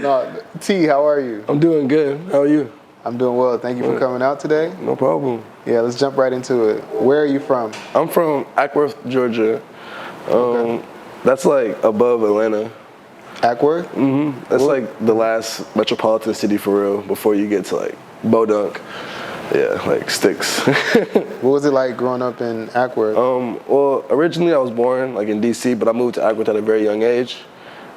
No, T, how are you? I'm doing good. How are you? I'm doing well. Thank you for coming out today. No problem. Yeah, let's jump right into it. Where are you from? I'm from Ackworth, Georgia. Okay. That's like above Atlanta. Ackworth? That's like the last metropolitan city for real before you get to like Bodunk. Yeah, like Sticks. What was it like growing up in Ackworth? Well, originally I was born like in DC, but I moved to Ackworth at a very young age.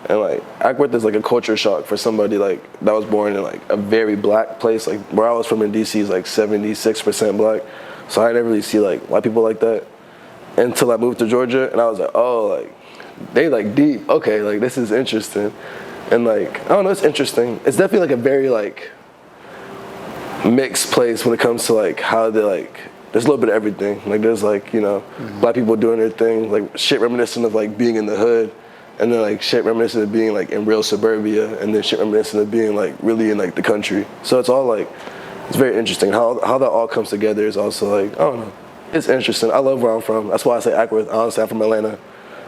And like Ackworth is like a culture shock for somebody like that was born in like a very black place. Like where I was from in DC is like 76% black. So I never really see like white people like that until I moved to Georgia, and I was like, oh, like they like deep. Okay, like this is interesting. And like I don't know, it's interesting. It's definitely like a very like mixed place when it comes to like how they like. There's a little bit of everything. Like there's like, you know, black people doing their thing, like shit reminiscent of like being in the hood. And then like shit reminiscent of being like in real suburbia, and then shit reminiscent of being like really in like the country. So it's all like, it's very interesting. How that all comes together is also like, I don't know. It's interesting. I love where I'm from. That's why I say Ackworth. Honestly, I'm from Atlanta.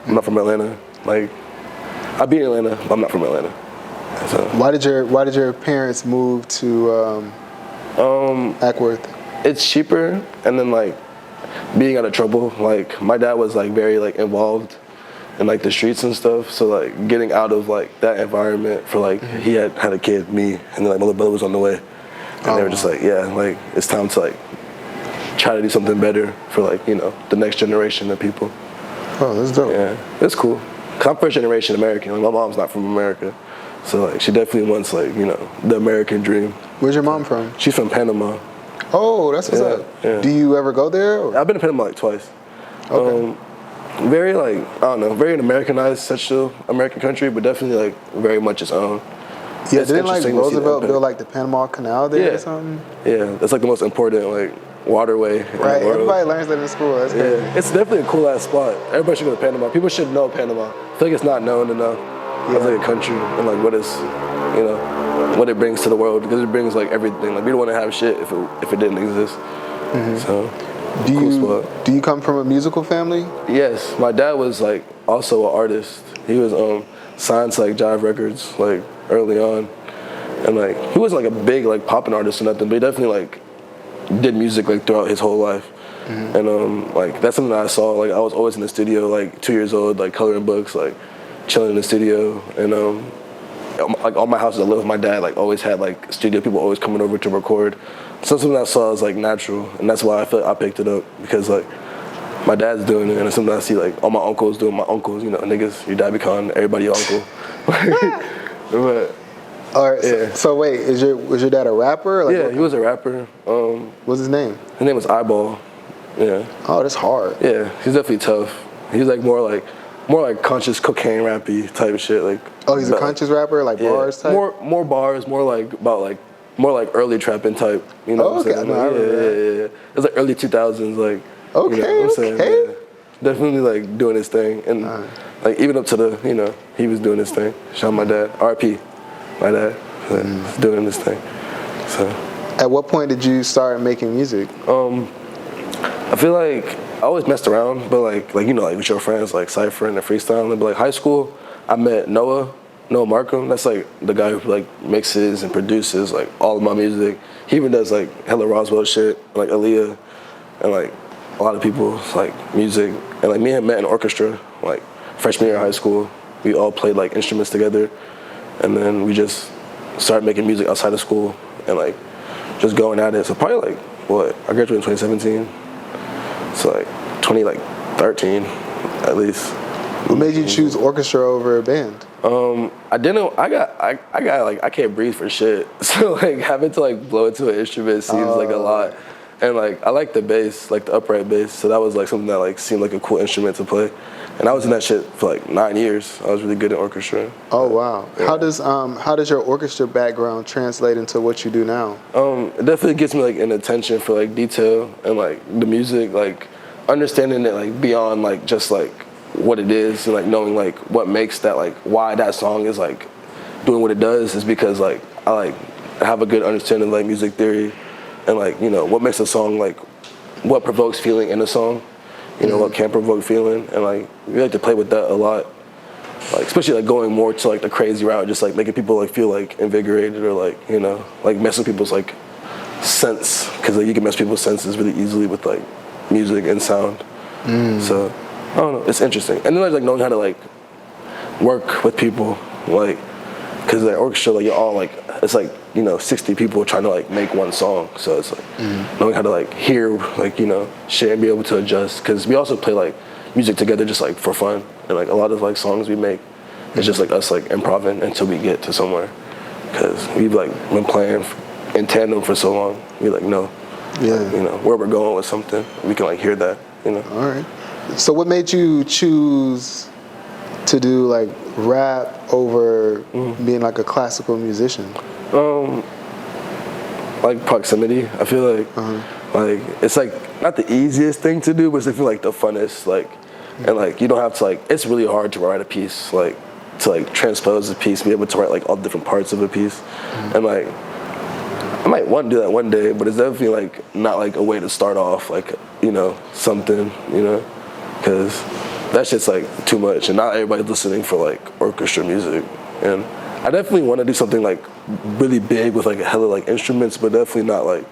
I'm not from Atlanta. Like, I be in Atlanta, but I'm not from Atlanta. So. Why did your parents move to Ackworth? It's cheaper, and then like being out of trouble. Like my dad was like very like involved in like the streets and stuff, so like getting out of like that environment for like he had a kid, me, and then like my little brother was on the way, and they were just like, yeah, like it's time to like try to do something better for like, you know, the next generation of people. Oh, that's dope. Yeah, it's cool. 'Cause I'm first generation American. Like my mom's not from America, so like she definitely wants like, you know, the American dream. Where's your mom from? She's from Panama. Oh, that's what's up. Yeah. Do you ever go there? Or? I've been to Panama like twice. Okay. Very like, I don't know, very an Americanized, such a American country, but definitely like very much its own. Yeah, It's didn't like interesting to see the Roosevelt impact. build like the Panama Canal there Yeah. or something? Yeah, that's like the most important like waterway in Right, the world. everybody learns that in school. That's crazy. Yeah, it's definitely a cool ass spot. Everybody should go to Panama. People should know Panama. I feel like it's not known enough as like a country and like what it's, you know, what it brings to the world, because it brings like everything. Like we don't want to have shit if it didn't exist. So. Do you come from a musical family? Yes, my dad was like also an artist. He was signed to like Jive Records like early on, and like he wasn't like a big like popping artist or nothing, but he definitely like did music like throughout his whole life. And like that's something that I saw. Like I was always in the studio, like 2 years old, like coloring books, like chilling in the studio, and like all my houses I lived with my dad like always had like studio people always coming over to record. So something I saw is like natural, and that's why I feel I picked it up, because like my dad's doing it, and it's something I see like all my uncles doing. My uncles, you know, niggas, your dad be calling everybody your uncle. But All right. yeah. So wait, was your dad a rapper? Like, yeah, he was a rapper. What's his name? His name was Eyeball. Yeah. Oh, that's hard. Yeah, he's definitely tough. He's like more like conscious cocaine rappy type of shit. Like Oh, he's a conscious rapper, like bars type. More bars, more like about like more like early trapping type. You know what I'm saying? No, I remember that. Yeah. It was like early 2000s, like. Okay, you know what I'm saying? okay. Yeah. Definitely like doing his thing, and like even up to the, you know, he was doing his thing. Shout out my dad, RP, my dad, doing his thing. So. At what point did you start making music? I feel like I always messed around, but like you know, like with your friends, like ciphering and freestyling. But like high school, I met Noah Markham. That's like the guy who like mixes and produces like all of my music. He even does like hella Roswell shit, like Aaliyah, and like a lot of people's like music. And like me and him met in Orchestra, like freshman year of high school. We all played like instruments together, and then we just started making music outside of school and like just going at it. So probably like what, I graduated in 2017. So like 2013 at least. What made you choose orchestra over a band? I didn't. I got like I can't breathe for shit. So like having to like blow into an instrument seems like a lot. And like I like the bass, like the upright bass. So that was like something that like seemed like a cool instrument to play. And I was in that shit for like 9 years. I was really good at orchestra. Oh wow! Yeah. How does your orchestra background translate into what you do now? It definitely gets me like an attention for like detail and like the music, like understanding it like beyond like just like what it is, and like knowing like what makes that, like why that song is like doing what it does, is because like I like have a good understanding of like music theory and like, you know, what makes a song, like what provokes feeling in a song, you know, what can provoke feeling, and like we like to play with that a lot. like especially like going more to like the crazy route, just like making people like feel like invigorated or like like mess with people's like sense, because like you can mess with people's senses really easily with like music and sound. So I don't know, it's interesting. And then there's like knowing how to like work with people, like because the orchestra, like you're all like, it's like 60 people trying to like make one song, so it's like knowing how to like hear like share and be able to adjust, because we also play like music together just like for fun, and like a lot of like songs we make, it's just like us like improvising until we get to somewhere, because we've like been playing in tandem for so long. We like know where we're going with something, we can like hear that. All right. So what made you choose to do like rap over being like a classical musician? Like proximity. I feel like like it's like not the easiest thing to do, but it's I feel like the funnest. Like and like you don't have to like, it's really hard to write a piece, like to like transpose a piece, be able to write like all the different parts of a piece, and like I might want to do that one day, but it's definitely like not like a way to start off like something, because that shit's like too much, and not everybody's listening for like orchestra music. And I definitely want to do something like really big with like a hella like instruments, but definitely not like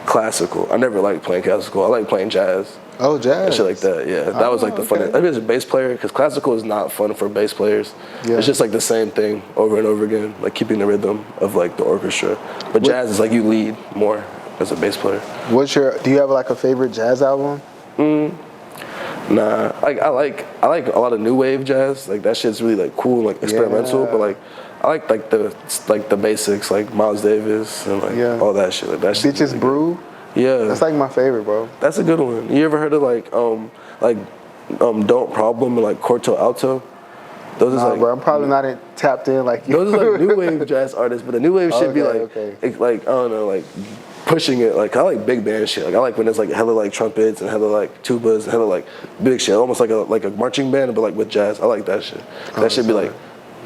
classical. I never liked playing classical. I like playing jazz. Oh, jazz. And shit like that, yeah. That was like the fun. I mean, as a bass player, because classical is not fun for bass players. Yeah. It's just like the same thing over and over again, like keeping the rhythm of like the orchestra. But jazz is like you lead more as a bass player. Do you have like a favorite jazz album? Nah, like I like a lot of new wave jazz. Like that shit's really like cool and like experimental. But like I like the basics, like Miles Davis and like all that shit. Like that shit. Bitches Brew. Yeah, that's like my favorite, bro. That's a good one. You ever heard of like Don't Problem and like Corto Alto? Those is like, bro, I'm probably not tapped in like you. Those are like new wave jazz artists, but the new wave should be like like I don't know, like pushing it. Like I like big band shit. Like I like when there's like hella like trumpets and hella like tubas and hella like big shit, almost like a marching band, but like with jazz. I like that shit. That should be like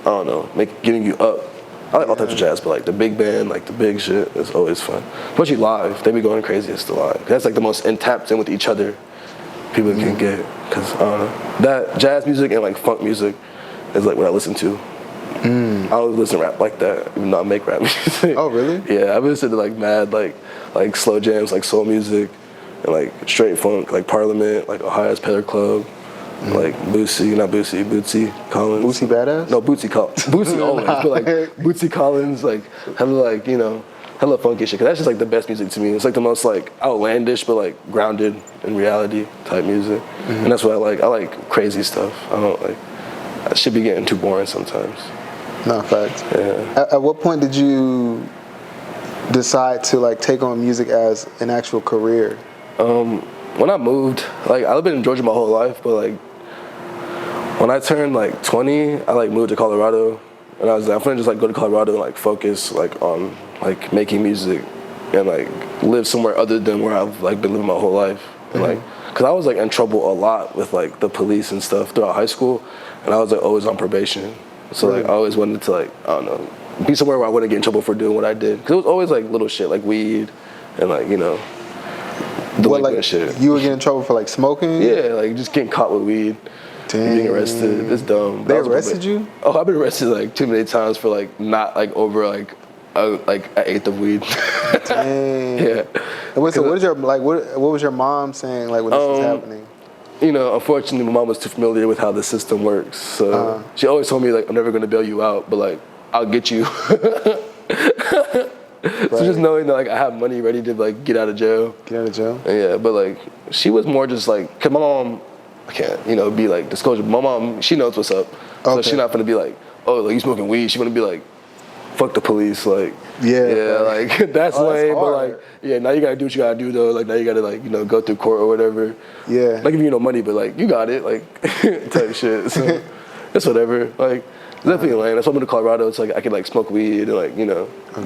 I don't know, getting you up. I like all types of jazz, but like the big band, like the big shit is always fun. Especially live, they be going craziest live. That's like the most tapped in with each other people can get. Cause I don't know, that jazz music and like funk music is like what I listen to. I don't listen to rap like that, even though I make rap music. Oh really? Yeah, I've listened to like mad like slow jams, like soul music, and like straight funk, like Parliament, like Ohio's Peddler Club. Like Bootsy Collins. Bootsy Badass? No, Bootsy always, but like Bootsy Collins, like hella hella funky shit. Cause that's just like the best music to me. It's like the most like outlandish, but like grounded in reality type music. And that's what I like. I like crazy stuff. I don't like. I should be getting too boring sometimes. No, facts. Yeah. At what point did you decide to like take on music as an actual career? When I moved, like I've been in Georgia my whole life, but like when I turned like 20, I like moved to Colorado, and I was like, I'm gonna just like go to Colorado and like focus like on like making music and like live somewhere other than where I've like been living my whole life. And like, cause I was like in trouble a lot with like the police and stuff throughout high school, and I was like always on probation. So like I always wanted to like, I don't know, be somewhere where I wouldn't get in trouble for doing what I did. Cause it was always like little shit like weed and like, like shit. You would get in trouble for like smoking? Yeah, like just getting caught with weed. Dang. Being arrested. It's dumb. They arrested you? Oh, I've been arrested like too many times for like not like over like an eighth of weed. Dang. Yeah. And what was your what was your mom saying like when this was happening? Unfortunately, my mom was too familiar with how the system works. So she always told me like, I'm never gonna bail you out, but like I'll get you. So just knowing that like I have money ready to like get out of jail. Get out of jail? Yeah, but like she was more just like, cause my mom, I can't, be like disclosure. My mom, she knows what's up. So she's not gonna be like, oh, like you smoking weed. She's gonna be like, fuck the police, like like that's lame. But like, now you gotta do what you gotta do though. Like now you gotta like go through court or whatever. Yeah. Like if you no money, but like you got it, like type shit. So it's whatever. Like. Definitely lame. That's why I moved to Colorado. It's like I could like smoke weed and like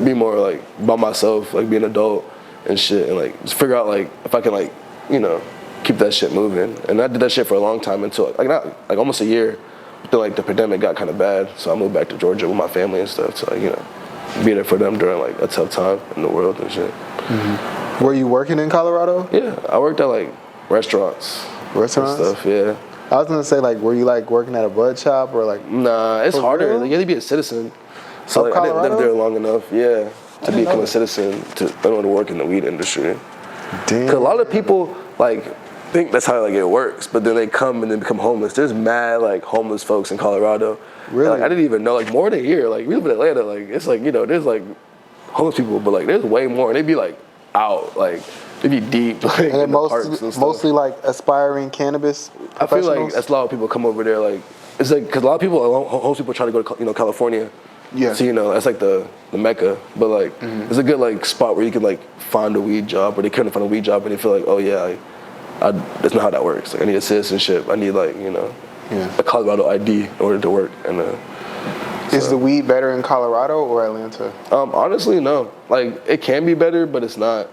be more like by myself, like be an adult and shit, and like just figure out like if I can like keep that shit moving. And I did that shit for a long time until like not like almost a year. But then like the pandemic got kind of bad, so I moved back to Georgia with my family and stuff to like be there for them during like a tough time in the world and shit. Were you working in Colorado? Yeah, I worked at like restaurants. Restaurants? And stuff. Yeah. I was gonna say, like, were you like working at a bud shop or like? Nah, it's For harder. real? Like, you have to be a citizen. So Of like, I didn't live Colorado? there long enough, yeah, to didn't know become a that. citizen to in order to work in the weed industry. Damn. Cause a lot of people like think that's how like it works, but then they come and then become homeless. There's mad like homeless folks in Colorado. Really? And, like, I didn't even know, like, more than here. Like, we live in Atlanta. Like, it's like, you know, there's like homeless people, but like there's way more. And they be like out, like they be deep, like And in the parks and stuff. mostly like aspiring cannabis I feel like professionals? that's a lot of people come over there. Like, it's like because a lot of people, homeless people, try to go to California. Yeah. So, you know, that's like the mecca. But like, it's a good like spot where you can like find a weed job, or they couldn't find a weed job, and they feel like, oh yeah, that's not how that works. Like, I need a citizenship. I need like, you know, a Colorado ID in order to work. And Is the weed better in Colorado or Atlanta? honestly, no. Like, it can be better, but it's not.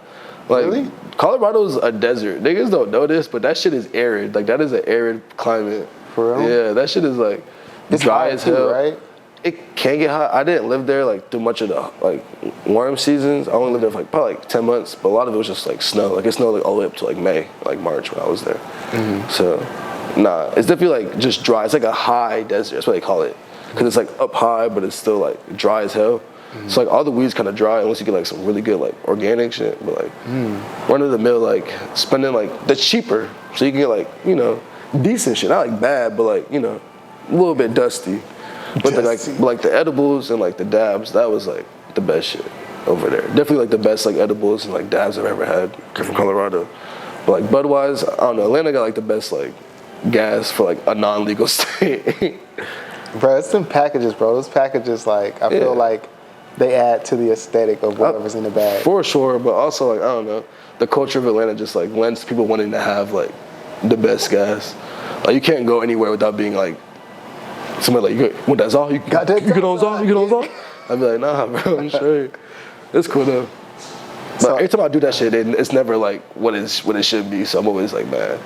Like, Really? Colorado's a desert. Niggas don't know this, but that shit is arid. Like, that is an arid climate. For real? Yeah, that shit is like It's dry hot as too, hell. right? It can get hot. I didn't live there like through much of the like warm seasons. I only lived there for like probably like 10 months, but a lot of it was just like snow. Like, it snowed like all the way up to like May, like March when I was there. So, nah, it's definitely like just dry. It's like a high desert. That's what they call it, because it's like up high, but it's still like dry as hell. So like all the weed's kind of dry unless you get like some really good like organic shit. But like run of the mill, like spending like that's cheaper, so you can get like, you know, decent shit. Not like bad, but like, you know, a little bit dusty. But like the edibles and like the dabs, that was like the best shit over there. Definitely like the best like edibles and like dabs I've ever had from Colorado. But like Budweiser, I don't know, Atlanta got like the best like gas for like a non-legal state. Bro, it's them packages, bro. Those packages, like, I feel like they add to the aesthetic of whatever's in the bag. For sure, but also like, I don't know, the culture of Atlanta just like lends to people wanting to have like the best gas. Like, you can't go anywhere without being like, somebody like, what, that's all? You get on Zol? You get on Zol? I'd be like, nah, bro, I'm straight. It's cool though. But So- every time I do that shit, it's never like what it should be. So I'm always like, man.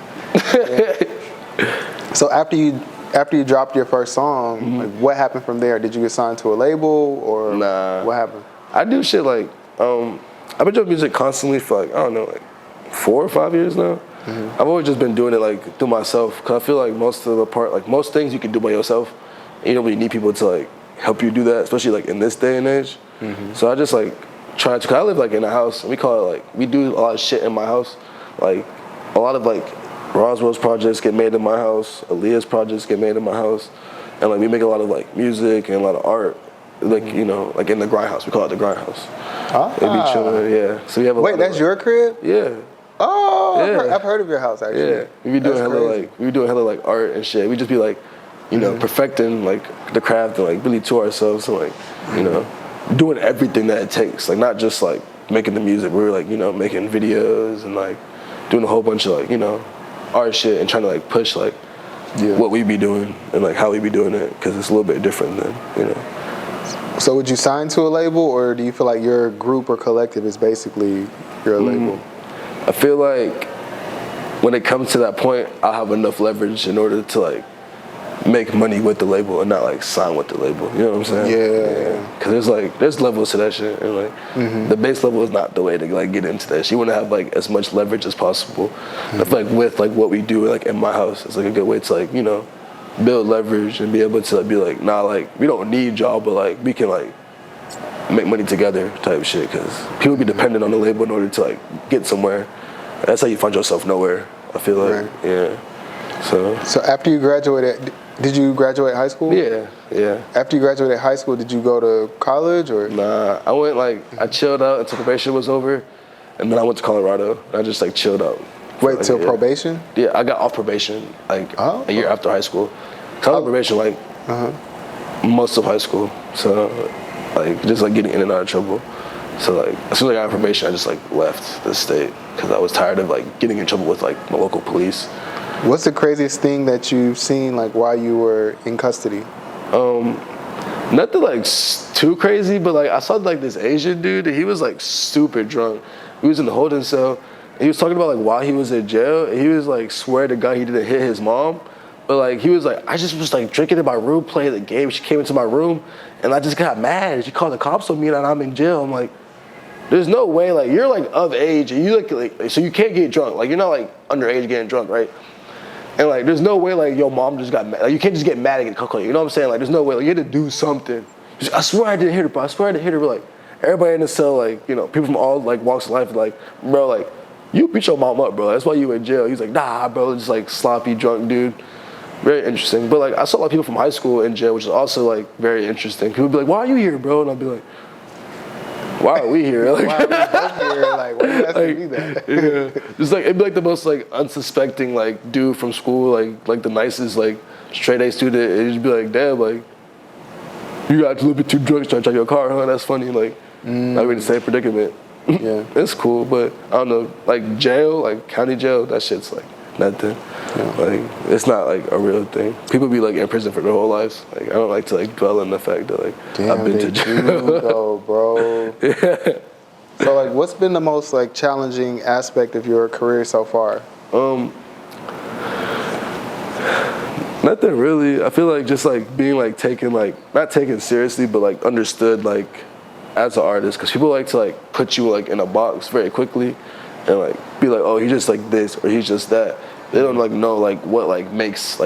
So after you dropped your first song, like, what happened from there? Did you get signed to a label or Nah. what happened? I do shit like, I've been doing music constantly for like, I don't know, like 4 or 5 years now. I've always just been doing it like through myself, because I feel like most things you can do by yourself, and you don't really need people to like help you do that, especially like in this day and age. So I just like try to, cause I live like in a house, and we call it like, we do a lot of shit in my house. Like a lot of like Roswell's projects get made in my house, Aaliyah's projects get made in my house, and like we make a lot of like music and a lot of art, like, you know, like in the grind house. We call it the grind house. They be chilling, yeah. So we have a lot Wait, of, that's like, your crib? yeah. Oh, Yeah. I've heard of your house actually. Yeah, we be doing That's hella crazy. like art and shit. We just be like, you know, perfecting like the craft and like really to ourselves and like, you know, doing everything that it takes. Like, not just like making the music. We were like, you know, making videos and like doing a whole bunch of like, you know, art shit and trying to like push like what we be doing and like how we be doing it, because it's a little bit different than, you know. So would you sign to a label, or do you feel like your group or collective is basically your label? I feel like when it comes to that point, I'll have enough leverage in order to like make money with the label and not like sign with the label. You know what I'm saying? Yeah. Cause there's levels to that shit, and like the base level is not the way to like get into that shit. You want to have like as much leverage as possible. I feel like with like what we do like in my house, it's like a good way to like, you know, build leverage and be able to like, be like, nah, like we don't need y'all, but like we can like make money together type shit, because people be dependent on the label in order to like get somewhere. That's how you find yourself nowhere, I feel like. Right. Yeah. So after you graduated, did you graduate high school? yeah. After you graduated high school, did you go to college or? Nah, I went like, I chilled out until probation was over, and then I went to Colorado. And I just like chilled out. Wait, like, till probation? Yeah, I got off probation like a year after high school. I was on probation like most of high school. So like just like getting in and out of trouble. So like as soon as I got on probation, I just like left the state because I was tired of like getting in trouble with like my local police. What's the craziest thing that you've seen like while you were in custody? Nothing like too crazy, but like I saw like this Asian dude, and he was like super drunk. He was in the holding cell, and he was talking about like why he was in jail, and he was like swear to God he didn't hit his mom. But like he was like, I just was like drinking in my room, playing the game. She came into my room, and I just got mad. She called the cops on me, and I'm in jail. I'm like, there's no way. Like you're like of age, and you like so you can't get drunk. Like you're not like underage getting drunk, right? And like, there's no way like your mom just got mad. Like, you can't just get mad and get calculated. You know what I'm saying? Like, there's no way. Like, you had to do something. I swear I didn't hit her, bro. I swear I didn't hit her. But like, everybody in the cell, like, you know, people from all like walks of life, like, bro, like, you beat your mom up, bro. That's why you in jail. He's like, nah, bro, just like sloppy drunk dude. Very interesting. But like, I saw a lot of people from high school in jail, which is also like very interesting. People would be like, why are you here, bro? And I'll be like, why are we here? Like, why are we both here? Like, why are you asking me that? Yeah. Just like, it'd be like the most like unsuspecting like dude from school, like the nicest like straight A student. And you'd be like, damn, like, you got a little bit too drunk trying to drive your car, huh? That's funny. Like, not in the same predicament. Yeah. It's cool, but I don't know, like jail, like county jail, that shit's like nothing. Yeah. Like, it's not like a real thing. People be like in prison for their whole lives. Like, I don't like to like dwell on the fact that like I've been to jail. Though, bro. Yeah. So like, what's been the most like challenging aspect of your career so far? Nothing really. I feel like just like being like taken, like not taken seriously, but like understood like as an artist, because people like to like put you like in a box very quickly and like be like, oh, he's just like this or he's just that. They don't like know like what makes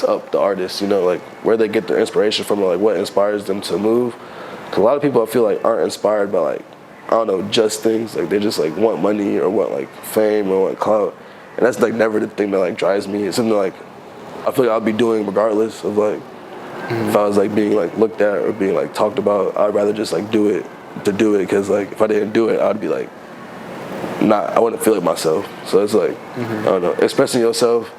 up the artist, you know, like where they get their inspiration from or like what inspires them to move. Cause a lot of people I feel like aren't inspired by like, I don't know, just things. Like they just like want money or want like fame or want clout. And that's like never the thing that like drives me. It's something like I feel like I'll be doing regardless of like if I was like being like looked at or being like talked about. I'd rather just like do it to do it, because like if I didn't do it, I'd be like I wouldn't feel like myself. So it's like I don't know, expressing yourself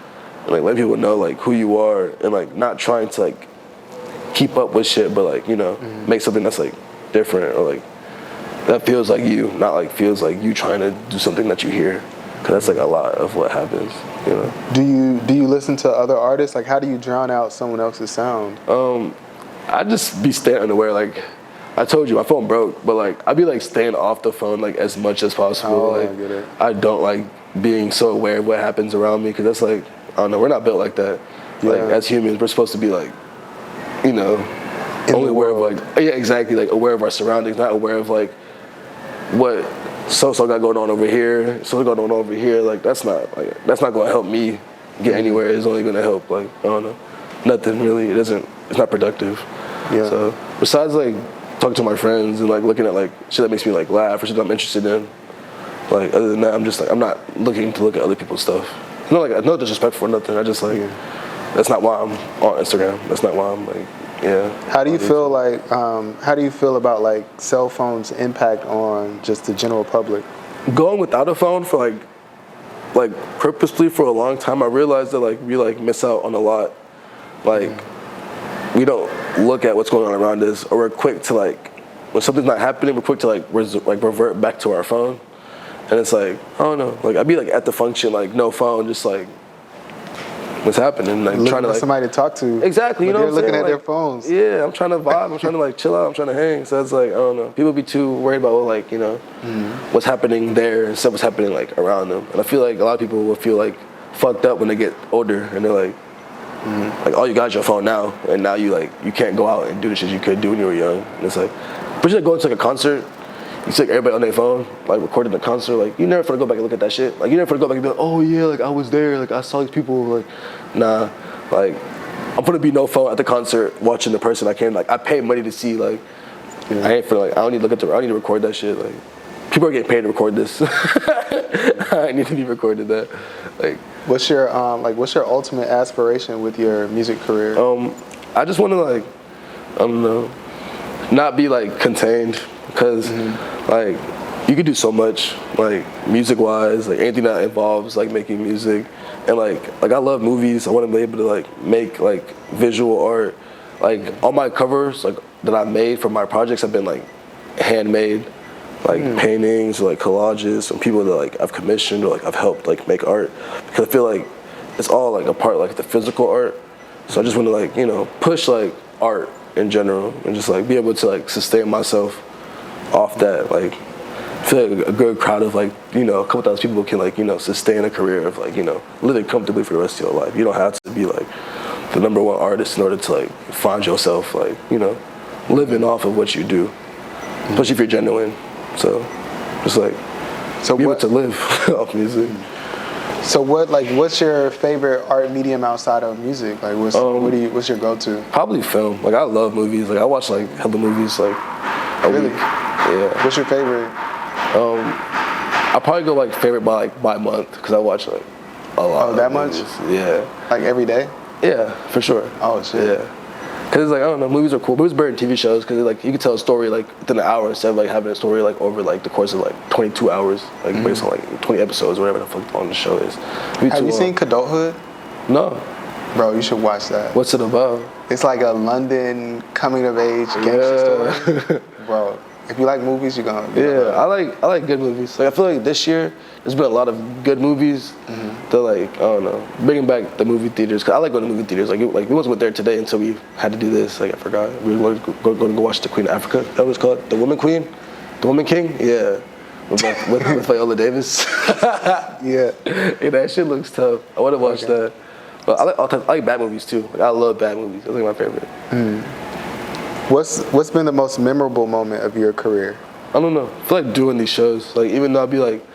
and like letting people know like who you are and like not trying to like keep up with shit, but like, you know, make something that's like different or like that feels like you, not like feels like you trying to do something that you hear. Cause that's like a lot of what happens, you know. Do you listen to other artists? Like, how do you drown out someone else's sound? I just be staying unaware. Like I told you, my phone broke, but like I'd be like staying off the phone like as much as possible. Oh, like I get it. I don't like being so aware of what happens around me, because that's like, I don't know, we're not built like that. Like as humans, we're supposed to be like, you know, only aware of like, yeah, exactly, like aware of our surroundings, not aware of like what so got going on over here, so going on over here. Like that's not going to help me get anywhere. It's only going to help like, I don't know, nothing really. It's not productive. Yeah. So besides like talking to my friends and like looking at like shit that makes me like laugh or shit that I'm interested in, like other than that, I'm just like, I'm not looking to look at other people's stuff. No disrespect for nothing. I just like, that's not why I'm on Instagram. That's not why I'm like, yeah. How do you feel like? How do you feel about like cell phones' impact on just the general public? Going without a phone for like purposely for a long time, I realized that like we like miss out on a lot. Like we don't look at what's going on around us, or we're quick to like, when something's not happening, we're quick to like revert back to our phone. And it's like, I don't know, like I'd be like at the function, like no phone, just like what's happening, like Looking trying to for like somebody to talk to. exactly, you know, they're what I'm looking saying? at their Like, phones. Yeah, I'm trying to vibe, I'm trying to like chill out, I'm trying to hang. So it's like, I don't know, people be too worried about what, like, you know, what's happening there instead of what's happening like around them. And I feel like a lot of people will feel like fucked up when they get older, and they're like, like, oh, you got your phone now, and now you like you can't go out and do the shit you could do when you were young. And it's like, but you like going to like a concert, you see like everybody on their phone, like recording the concert, like you never finna go back and look at that shit. Like you never finna go back and be like, oh yeah, like I was there, like I saw these people, like nah, like I'm gonna be no phone at the concert watching the person I came, like I paid money to see, like I ain't finna, like I don't need to look at I don't need to record that shit. Like people are getting paid to record this. I need to be recorded that. Like What's your ultimate aspiration with your music career? I just want to like, I don't know, not be like contained, because like you could do so much, like music wise, like anything that involves like making music, and like I love movies. I want to be able to like make like visual art. Like all my covers like that I made for my projects have been like handmade, like paintings or like collages from people that like I've commissioned or like I've helped like make art, because I feel like it's all like a part like the physical art. So I just want to like, you know, push like art in general and just like be able to like sustain myself off that. Like I feel like a good crowd of like, you know, a couple thousand people can like, you know, sustain a career of like, you know, living comfortably for the rest of your life. You don't have to be like the #1 artist in order to like find yourself like, you know, living off of what you do, especially if you're genuine. So just like be able to live off music. So what's your favorite art medium outside of music? Like what's your go-to? Probably film. Like I love movies. Like I watch like hella movies like a Really? week. Yeah. What's your favorite? I probably go like favorite by month because I watch like a lot. Oh, that of much? movies. Yeah. Like every day? Yeah, for sure. Oh shit. Yeah. Because it's like, I don't know, movies are cool. Movies are better than TV shows because like you can tell a story like within an hour instead of like having a story like over like the course of like 22 hours, like based on like 20 episodes or whatever the fuck long the show is. Have you seen Adulthood? No. Bro, you should watch that. What's it about? It's like a London coming of age gangster story. Bro, if you like movies, you're gonna. I like good movies. Like I feel like this year there's been a lot of good movies. That like I don't know, bringing back the movie theaters. Cause I like going to movie theaters. Like we wasn't there today until we had to do this. Like I forgot. We were going to go watch the Queen of Africa. That was called the Woman Queen, the Woman King. Yeah, with Viola Davis. Yeah. Yeah, that shit looks tough. I want to watch that. But I like bad movies too. Like I love bad movies. That's like my favorite. What's been the most memorable moment of your career? I don't know. I feel like doing these shows. Like even though I'll be like,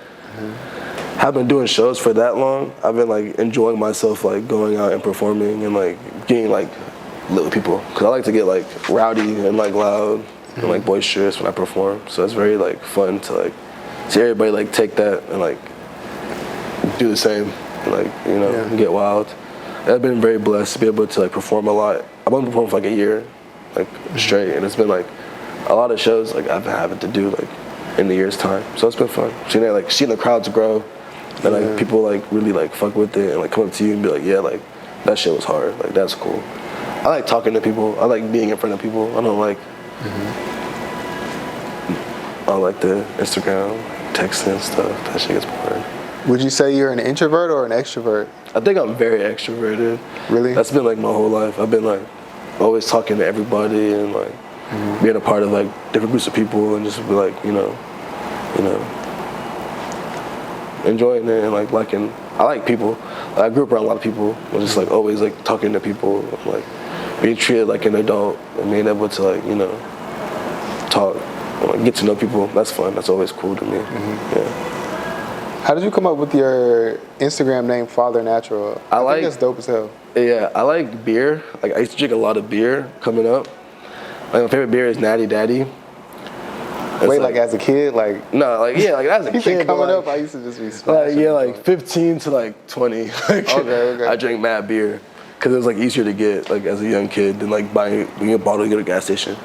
I've been doing shows for that long. I've been like enjoying myself, like going out and performing and like getting like lit with people. Cause I like to get like rowdy and like loud and like boisterous when I perform. So it's very like fun to like see everybody like take that and like do the same and like get wild. I've been very blessed to be able to like perform a lot. I've been performing for like a year, like straight, and it's been like a lot of shows like I've been having to do like in the year's time. So it's been fun. Seeing the crowds grow and like people like really like fuck with it and like come up to you and be like, yeah, like that shit was hard. Like that's cool. I like talking to people. I like being in front of people. I don't like I like the Instagram, texting and stuff. That shit gets boring. Would you say you're an introvert or an extrovert? I think I'm very extroverted. Really? That's been like my whole life. I've been like always talking to everybody and like being a part of like different groups of people and just be like, enjoying it and like liking. I like people. Like, I grew up around a lot of people. I'm just like always like talking to people, and, like being treated like an adult and being able to like talk and like get to know people. That's fun. That's always cool to me. Yeah. How did you come up with your Instagram name, Father Natural? I think that's dope as hell. Yeah, I like beer. Like I used to drink a lot of beer coming up. Like my favorite beer is Natty Daddy. Wait, like as a kid, like no, like yeah, like as a kid. Coming up, I used to just be smashing. Like 15 to like 20. Like, okay. I drank mad beer because it was like easier to get like as a young kid than like buying a bottle to go to a gas station.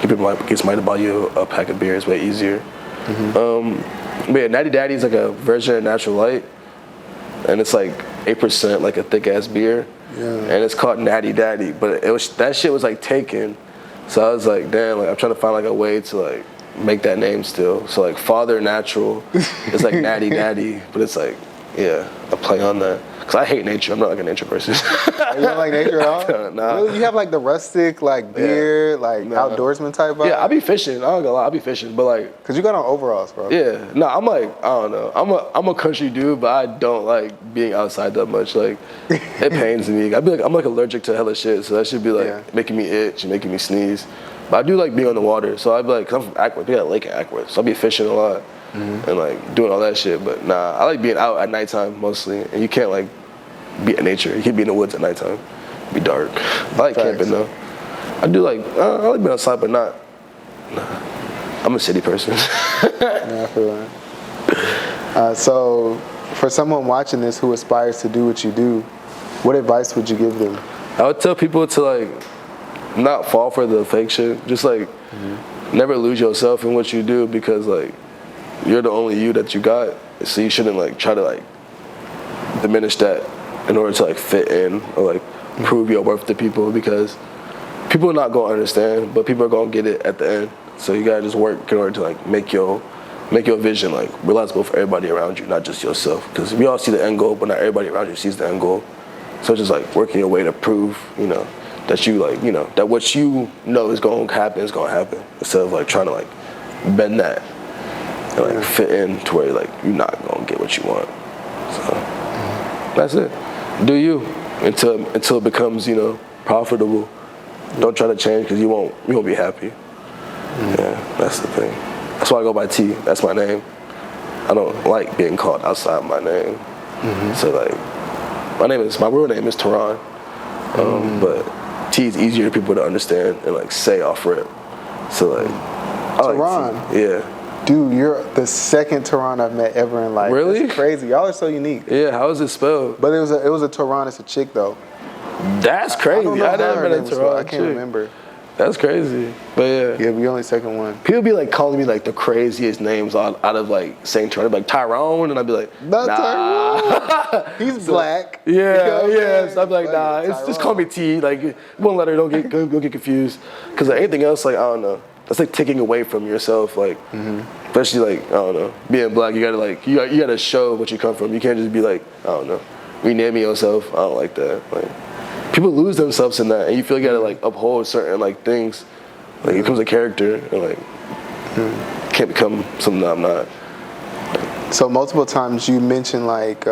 Get somebody to buy you a pack of beer is way easier. But yeah, Natty Daddy is like a version of Natural Light, and it's like 8%, like a thick ass beer, and it's called Natty Daddy. But that shit was like taken, so I was like, damn, like I'm trying to find like a way to like make that name still. So like Father Natural, it's like Natty Daddy, but it's like a play on that. Cause I hate nature. I'm not like a nature person. You don't like nature at all? Nah. Really? You have like the rustic, like beer, outdoorsman type vibe? Yeah, I be fishing. I don't gonna lie, I be fishing, but like. Cause you got on overalls, bro. Yeah, no, I'm like, I don't know. I'm a country dude, but I don't like being outside that much. Like, it pains me. I'm like allergic to hella shit, so that should be like making me itch and making me sneeze. But I do like being on the water, so I'd be like, cause I'm from Ackworth, we got a lake in Ackworth, so I'll be fishing a lot and like doing all that shit. But nah, I like being out at nighttime mostly, and you can't like be in nature. You can't be in the woods at nighttime. It'd be dark. I like camping though. I do like, I like being outside, but not. Nah. I'm a city person. Yeah, I feel that. So, for someone watching this who aspires to do what you do, what advice would you give them? I would tell people to like not fall for the fake shit. Just like never lose yourself in what you do because like you're the only you that you got. So you shouldn't like try to like diminish that in order to like fit in or like prove your worth to people because people are not gonna understand, but people are gonna get it at the end. So you gotta just work in order to like make your vision like realizable for everybody around you, not just yourself. Because we all see the end goal, but not everybody around you sees the end goal. So it's just like working your way to prove, that you like, that what you know is gonna happen is gonna happen. Instead of like trying to like bend that and like fit in to where like you're not gonna get what you want. So that's it. Do you until it becomes, profitable. Don't try to change because you won't be happy. Yeah, that's the thing. That's why I go by T. That's my name. I don't like being called outside my name. So like, my real name is Tehran, but T is easier for people to understand and like say off rip. So like, Tehran. Like yeah. Dude, you're the second Tehran I've met ever in life. Really? That's crazy. Y'all are so unique. Yeah, how is it spelled? But it was a Tehran. It's a chick though. That's crazy. I never met a Tehran. I can't remember. That's crazy. But yeah. Yeah, we only second one. People be like calling me like the craziest names out of like saying Tehran. They'd be like Tyrone, and I'd be like, Not nah. Tyrone. He's black. Yeah, you know yeah. So I'd be like, nah. It's Tyrone. just call me T. Like one letter. Don't get confused. Because like, anything else, like I don't know. That's like taking away from yourself. Like, especially like I don't know, being black. You gotta show what you come from. You can't just be like I don't know, renaming yourself. I don't like that. Like. People lose themselves in that, and you feel you gotta like uphold certain like things. Like it becomes a character, and like can't become something that I'm not. So multiple times you mentioned like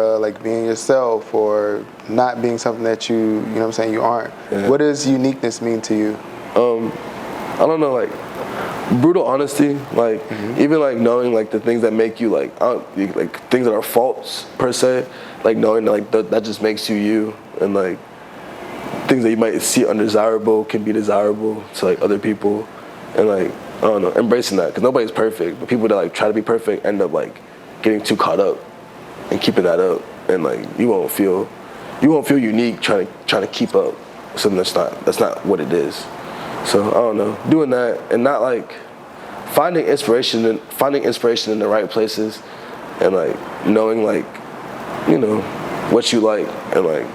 being yourself or not being something that you know what I'm saying, you aren't. Yeah. What does uniqueness mean to you? I don't know, like brutal honesty, like even like knowing like the things that make you like things that are faults per se, like knowing like that just makes you you, and like things that you might see undesirable can be desirable to like other people, and like I don't know, embracing that, because nobody's perfect, but people that like try to be perfect end up like getting too caught up and keeping that up, and like you won't feel unique trying to keep up something that's not what it is. So I don't know, doing that and not like finding inspiration in the right places, and like knowing like what you like, and like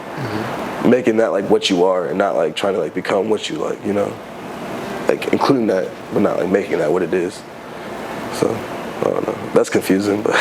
making that like what you are, and not like trying to like become what you like, like including that but not like making that what it is. So I don't know, that's confusing, but